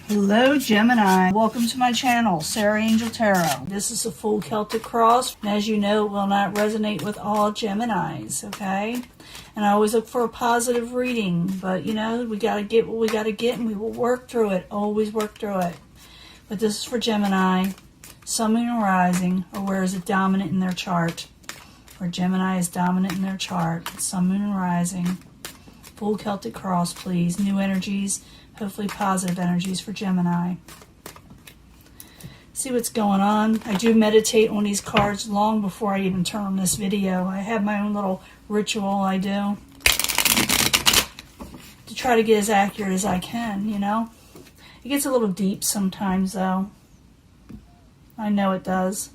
Hello Gemini, welcome to my channel, Sarah Angel Tarot. This is a full Celtic cross, and as you know, it will not resonate with all Geminis, okay? And I always look for a positive reading, but you know, we gotta get what we gotta get, and we will work through it, always work through it. But this is for Gemini, Sun, Moon, and Rising, or where is it dominant in their chart? Where Gemini is dominant in their chart, Sun, Moon, and Rising. Full Celtic cross, please. New energies, hopefully positive energies for Gemini. See what's going on. I do meditate on these cards long before I even turn on this video. I have my own little ritual I do to try to get as accurate as I can, you know. It gets a little deep sometimes, though. I know it does.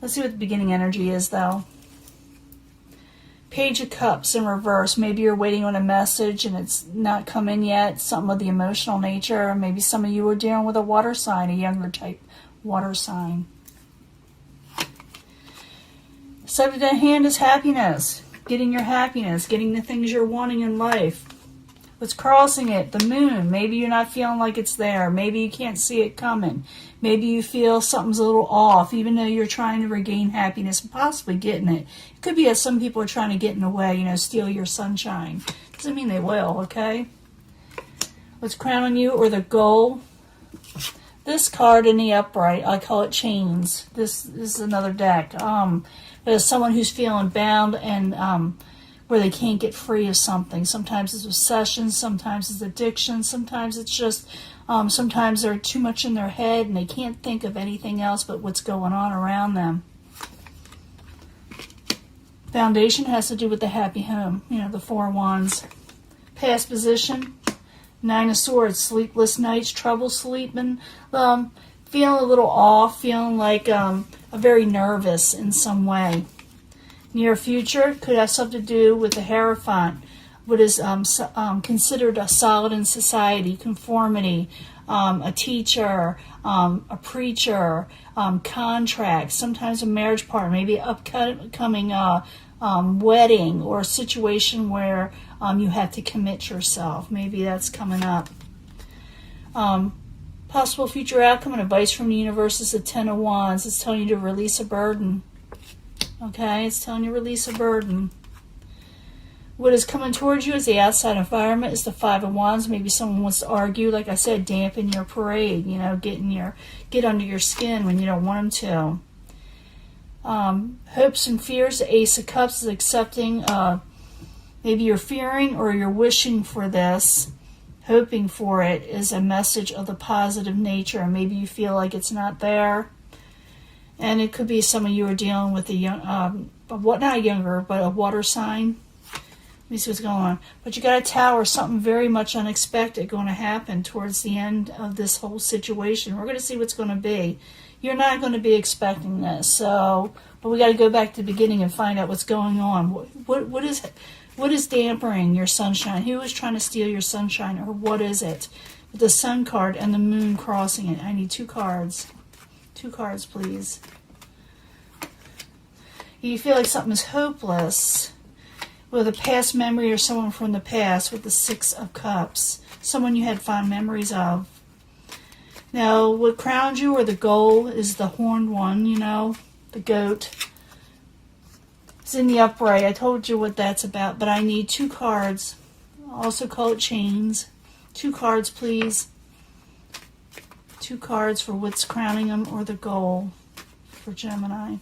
Let's see what the beginning energy is, though. Page of Cups in reverse. Maybe you're waiting on a message and it's not come in yet. Something of the emotional nature. Or maybe some of you are dealing with a water sign, a younger type water sign. Subject at hand is happiness. Getting your happiness. Getting the things you're wanting in life. What's crossing it? The moon. Maybe you're not feeling like it's there. Maybe you can't see it coming. Maybe you feel something's a little off, even though you're trying to regain happiness and possibly getting it. It could be that some people are trying to get in the way, you know, steal your sunshine. Doesn't mean they will, okay? What's crowning you or the goal? This card in the upright, I call it chains. This is another deck. There's someone who's feeling bound and where they can't get free of something. Sometimes it's obsession, sometimes it's addiction, sometimes it's just, sometimes they're too much in their head and they can't think of anything else but what's going on around them. Foundation has to do with the happy home, you know, the Four of Wands. Past position, Nine of Swords, sleepless nights, trouble sleeping, feeling a little off, feeling like very nervous in some way. Near future could have something to do with the Hierophant, what is considered a solid in society, conformity, a teacher, a preacher, contracts, sometimes a marriage partner, maybe upcoming wedding or a situation where you have to commit yourself. Maybe that's coming up. Possible future outcome and advice from the universe is the Ten of Wands. It's telling you to release a burden. Okay, it's telling you release a burden. What is coming towards you is the outside environment, is the Five of Wands. Maybe someone wants to argue, like I said, dampen your parade, you know, get under your skin when you don't want them to. Hopes and fears, the Ace of Cups is accepting, maybe you're fearing or you're wishing for this, hoping for it, is a message of the positive nature. Maybe you feel like it's not there. And it could be some of you are dealing with a young, not a younger, but a water sign. Let me see what's going on. But you got a Tower, something very much unexpected going to happen towards the end of this whole situation. We're going to see what's going to be. You're not going to be expecting this, so, but we got to go back to the beginning and find out what's going on. What is dampening your sunshine? Who is trying to steal your sunshine, or what is it? With the Sun card and the Moon crossing it. I need two cards. Two cards, please. You feel like something is hopeless with a past memory or someone from the past with the Six of Cups. Someone you had fond memories of. Now, what crowned you or the goal is the horned one, you know, the goat. It's in the upright. I told you what that's about, but I need two cards. I'll also call it chains. Two cards, please. Two cards for what's crowning them or the goal for Gemini.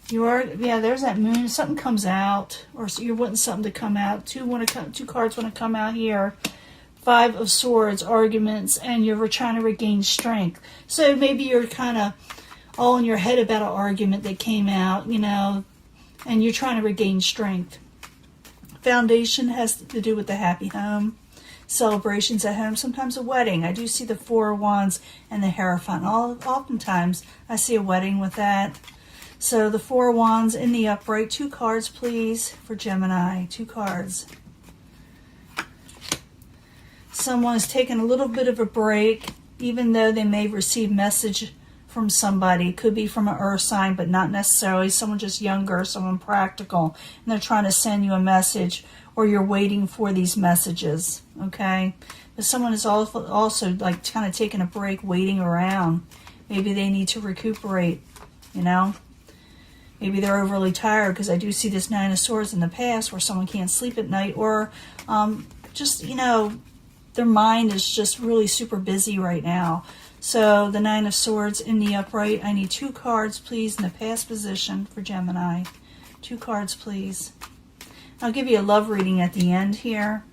There's that moon. Something comes out, or you're wanting something to come out. Two cards want to come out here. Five of Swords, arguments, and you're trying to regain strength. So maybe you're kind of all in your head about an argument that came out, you know, and you're trying to regain strength. Foundation has to do with the happy home. Celebrations at home, sometimes a wedding. I do see the Four of Wands and the Hierophant. Oftentimes I see a wedding with that. So the Four of Wands in the upright. Two cards, please, for Gemini. Two cards. Someone is taking a little bit of a break, even though they may receive message from somebody. It could be from an earth sign, but not necessarily. Someone just younger, someone practical, and they're trying to send you a message, or you're waiting for these messages, okay? But someone is also like kind of taking a break, waiting around. Maybe they need to recuperate, you know. Maybe they're overly tired, because I do see this Nine of Swords in the past where someone can't sleep at night, or just, you know, their mind is just really super busy right now. So the Nine of Swords in the upright, I need 2 cards, please, in the past position for Gemini. 2 cards, please. I'll give you a love reading at the end here.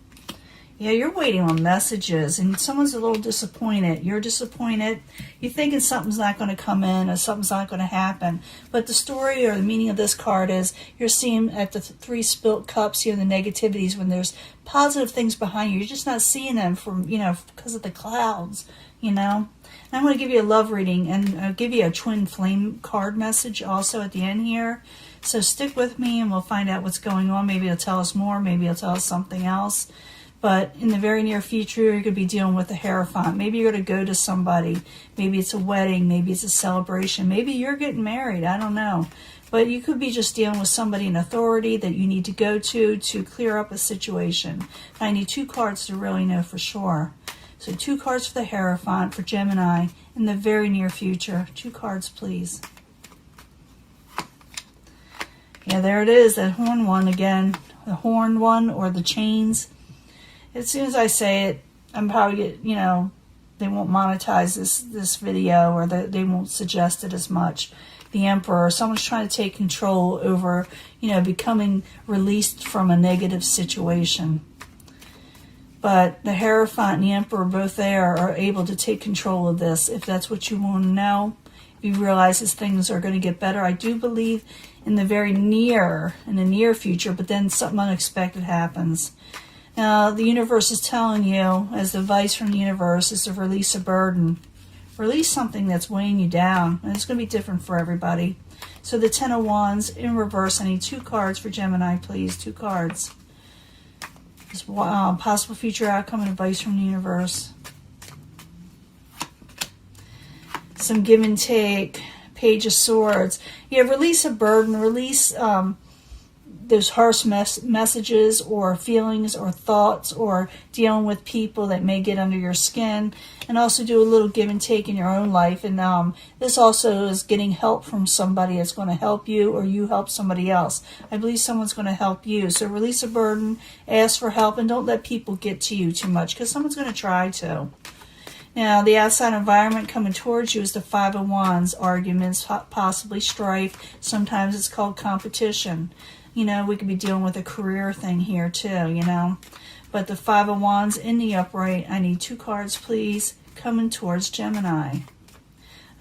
Yeah, you're waiting on messages, and someone's a little disappointed. You're disappointed. You're thinking something's not going to come in, or something's not going to happen. But the story or the meaning of this card is you're seeing at the 3 spilt cups here, the negativities, when there's positive things behind you. You're just not seeing them from, you know, because of the clouds, you know. And I'm going to give you a love reading, and I'll give you a twin flame card message also at the end here. So stick with me, and we'll find out what's going on. Maybe it'll tell us more. Maybe it'll tell us something else. But in the very near future, you're going to be dealing with the Hierophant. Maybe you're going to go to somebody. Maybe it's a wedding. Maybe it's a celebration. Maybe you're getting married. I don't know. But you could be just dealing with somebody in authority that you need to go to clear up a situation. I need 2 cards to really know for sure. So 2 cards for the Hierophant for Gemini in the very near future. 2 cards, please. Yeah, there it is, that horn one again. The horn one, or the chains. As soon as I say it, I'm probably, you know, they won't monetize this video, or they won't suggest it as much. The Emperor, someone's trying to take control over, you know, becoming released from a negative situation. But the Hierophant and the Emperor, both there, are able to take control of this, if that's what you want to know. If you realize as things are going to get better, I do believe in the near future, but then something unexpected happens. Now, the universe is telling you, as the advice from the universe, is to release a burden. Release something that's weighing you down. And it's going to be different for everybody. So the 10 of Wands in reverse. I need 2 cards for Gemini, please. 2 cards. This possible future outcome and advice from the universe. Some give and take. Page of Swords. Yeah, release a burden. Release those harsh messages or feelings or thoughts, or dealing with people that may get under your skin, and also do a little give and take in your own life. And this also is getting help from somebody that's going to help you, or you help somebody else. I believe someone's going to help you. So release a burden, ask for help, and don't let people get to you too much, because someone's going to try to. Now, the outside environment coming towards you is the 5 of Wands. Arguments, possibly strife. Sometimes it's called competition. You know, we could be dealing with a career thing here too, you know. But the 5 of Wands in the upright, I need 2 cards, please, coming towards Gemini.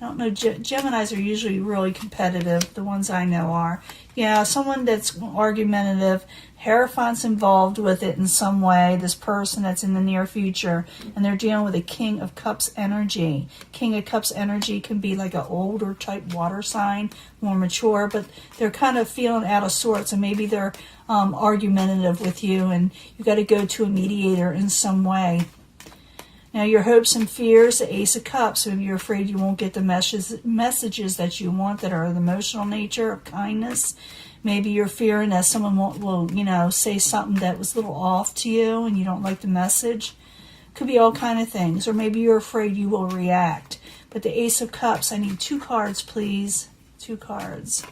I don't know, Geminis are usually really competitive. The ones I know are. Yeah, someone that's argumentative. Hierophant's involved with it in some way, this person that's in the near future, and they're dealing with a King of Cups energy. King of Cups energy can be like an older type water sign, more mature, but they're kind of feeling out of sorts, and maybe they're argumentative with you, and you got to go to a mediator in some way. Now, your hopes and fears, the Ace of Cups. Maybe you're afraid you won't get the messages that you want, that are of the emotional nature, of kindness. Maybe you're fearing that someone will, you know, say something that was a little off to you and you don't like the message. Could be all kind of things. Or maybe you're afraid you will react. But the Ace of Cups, I need 2 cards, please. 2 cards.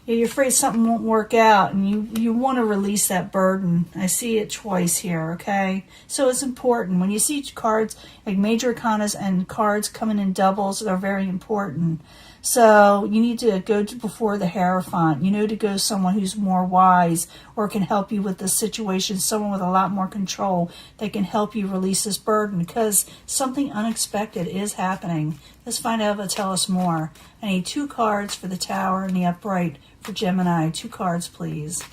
Yeah, you're afraid something won't work out, and you want to release that burden. I see it twice here, okay? So it's important. When you see cards like major arcanas and cards coming in doubles, they're very important. So you need to go before the Hierophant. You know, to go to someone who's more wise or can help you with this situation, someone with a lot more control that can help you release this burden, because something unexpected is happening. Let's find out if it'll tell us more. I need 2 cards for the Tower and the upright for Gemini. 2 cards, please.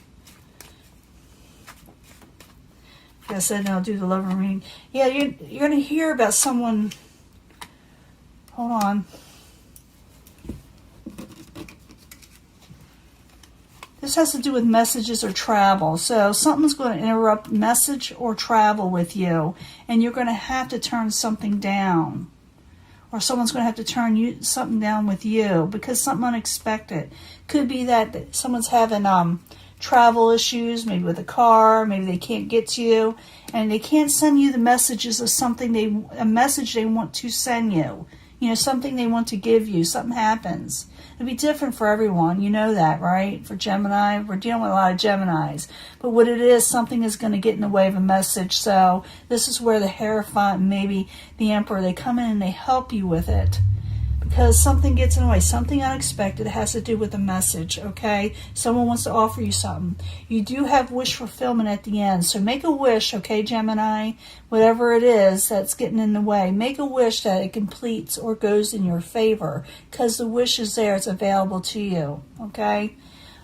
Like I said, I'll do the love reading. Yeah, you're going to hear about someone. Hold on. This has to do with messages or travel. So something's going to interrupt message or travel with you, and you're going to have to turn something down. Or someone's going to have to turn something down with you because something unexpected. Could be that someone's having travel issues, maybe with a car, maybe they can't get to you, and they can't send you the messages of a message they want to send you. You know, something they want to give you, something happens. It'll be different for everyone. You know that, right? For Gemini, we're dealing with a lot of Geminis. But what it is, something is going to get in the way of a message. So this is where the Hierophant and maybe the Emperor, they come in and they help you with it. Because something gets in the way, something unexpected has to do with a message, okay? Someone wants to offer you something. You do have wish fulfillment at the end, so make a wish, okay, Gemini? Whatever it is that's getting in the way, make a wish that it completes or goes in your favor, because the wish is there, it's available to you, okay?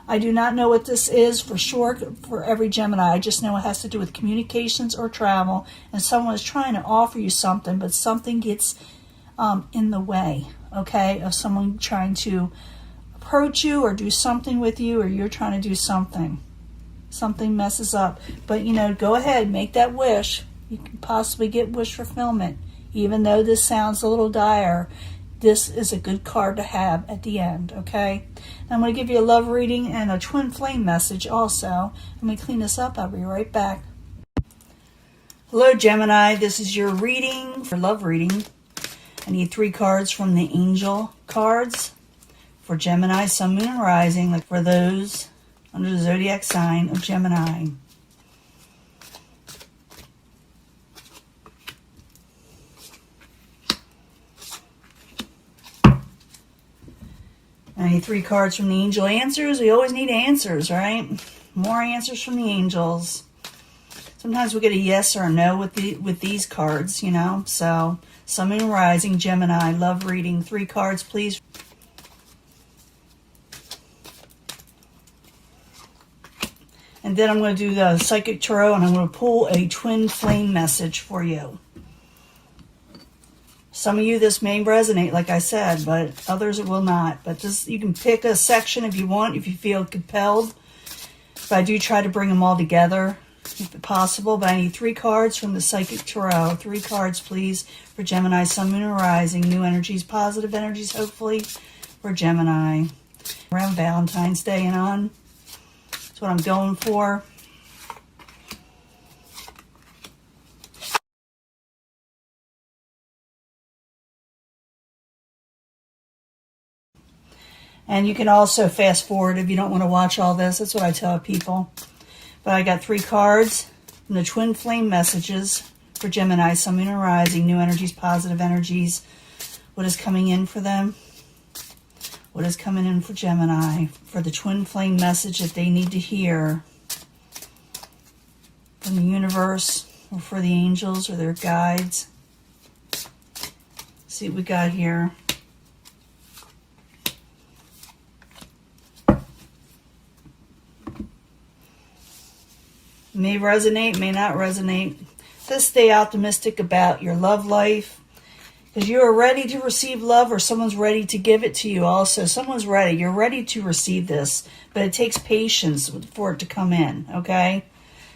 I do not know what this is for sure for every Gemini. I just know it has to do with communications or travel, and someone is trying to offer you something, but something gets in the way, okay, of someone trying to approach you or do something with you, or you're trying to do something. Something messes up. But, you know, go ahead, make that wish. You can possibly get wish fulfillment. Even though this sounds a little dire, this is a good card to have at the end, okay? Now I'm going to give you a love reading and a twin flame message also. I'm going to clean this up. I'll be right back. Hello, Gemini. This is your reading, for love reading. I need 3 cards from the angel cards for Gemini, Sun, Moon, and Rising, like for those under the zodiac sign of Gemini. I need 3 cards from the angel answers. We always need answers, right? More answers from the angels. Sometimes we get a yes or a no with these cards, you know, so... Sun, Moon, Rising, Gemini, love reading. 3 cards, please. And then I'm going to do the Psychic Tarot, and I'm going to pull a twin flame message for you. Some of you, this may resonate, like I said, but others it will not. But this, you can pick a section if you want, if you feel compelled. But I do try to bring them all together, if possible. But I need 3 cards from the Psychic Tarot. 3 cards, please, for Gemini, Sun, Moon, and Rising. New energies, positive energies, hopefully, for Gemini. Around Valentine's Day and on. That's what I'm going for. And you can also fast forward if you don't want to watch all this. That's what I tell people. But I got 3 cards from the twin flame messages for Gemini, Sun, Moon, and Rising. New energies, positive energies. What is coming in for them? What is coming in for Gemini? For the twin flame message that they need to hear from the universe, or for the angels or their guides. Let's see what we got here. May resonate, may not resonate. Just stay optimistic about your love life, because you are ready to receive love, or someone's ready to give it to you also. Someone's ready. You're ready to receive this, but it takes patience for it to come in, okay?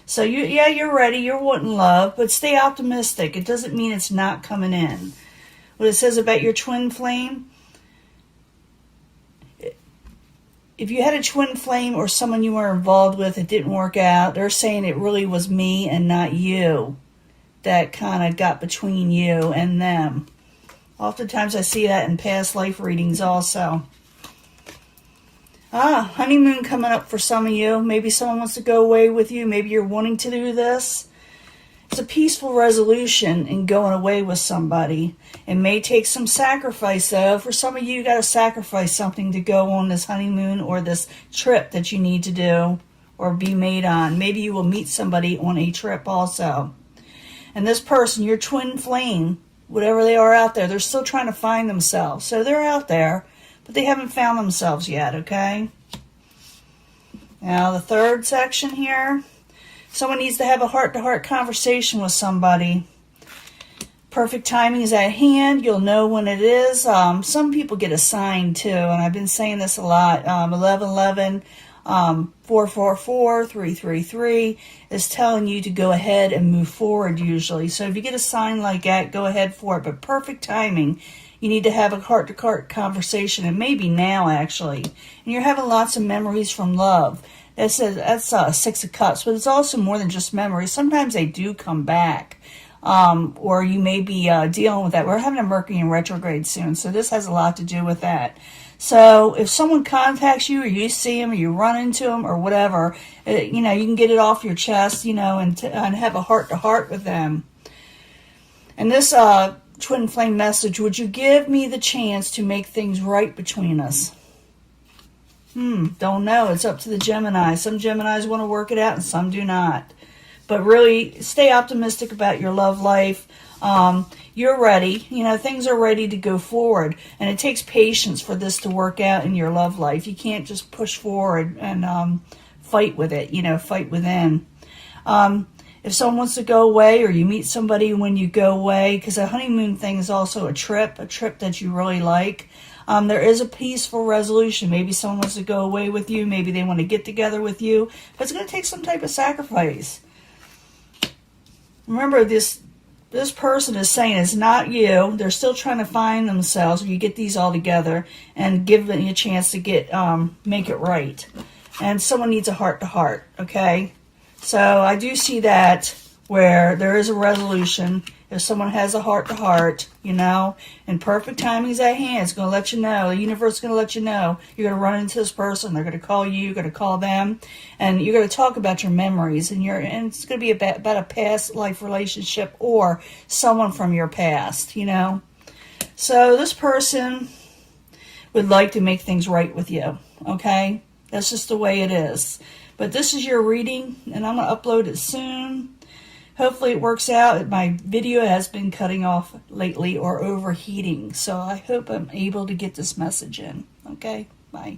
So, you're ready. You're wanting love, but stay optimistic. It doesn't mean it's not coming in. What it says about your twin flame, if you had a twin flame or someone you were involved with, it didn't work out, they're saying it really was me and not you that kind of got between you and them. Oftentimes I see that in past life readings also. Honeymoon coming up for some of you. Maybe someone wants to go away with you. Maybe you're wanting to do this. It's a peaceful resolution in going away with somebody. It may take some sacrifice, though. For some of you, you got to sacrifice something to go on this honeymoon or this trip that you need to do or be made on. Maybe you will meet somebody on a trip also. And this person, your twin flame, whatever they are out there, they're still trying to find themselves. So they're out there, but they haven't found themselves yet, okay? Now, the third section here. Someone needs to have a heart-to-heart conversation with somebody. Perfect timing is at hand. You'll know when it is. Some people get a sign, too, and I've been saying this a lot. 1111, 444, 333 is telling you to go ahead and move forward usually. So if you get a sign like that, go ahead for it. But perfect timing. You need to have a heart-to-heart conversation, and maybe now, actually. And you're having lots of memories from love. It says that's Six of Cups, but it's also more than just memories. Sometimes they do come back, or you may be dealing with that. We're having a Mercury in retrograde soon, so this has a lot to do with that. So if someone contacts you, or you see them, or you run into them, or whatever, you know, you can get it off your chest, you know, and have a heart-to-heart with them. And this twin flame message: would you give me the chance to make things right between us? Don't know. It's up to the Gemini. Some Geminis want to work it out and some do not. But really, stay optimistic about your love life. You're ready. You know, things are ready to go forward. And it takes patience for this to work out in your love life. You can't just push forward and fight with it, you know, fight within. If someone wants to go away, or you meet somebody when you go away, because a honeymoon thing is also a trip that you really like. There is a peaceful resolution. Maybe someone wants to go away with you. Maybe they want to get together with you. But it's going to take some type of sacrifice. Remember, this person is saying it's not you. They're still trying to find themselves. You get these all together and give them a chance to get make it right. And someone needs a heart-to-heart, okay? So I do see that where there is a resolution. If someone has a heart-to-heart, you know, and perfect timing's at hand, it's going to let you know. The universe is going to let you know. You're going to run into this person. They're going to call you. You're going to call them. And you're going to talk about your memories. And it's going to be about a past life relationship or someone from your past, you know. So this person would like to make things right with you, okay? That's just the way it is. But this is your reading, and I'm going to upload it soon. Hopefully it works out. My video has been cutting off lately or overheating. So I hope I'm able to get this message in. Okay? Bye.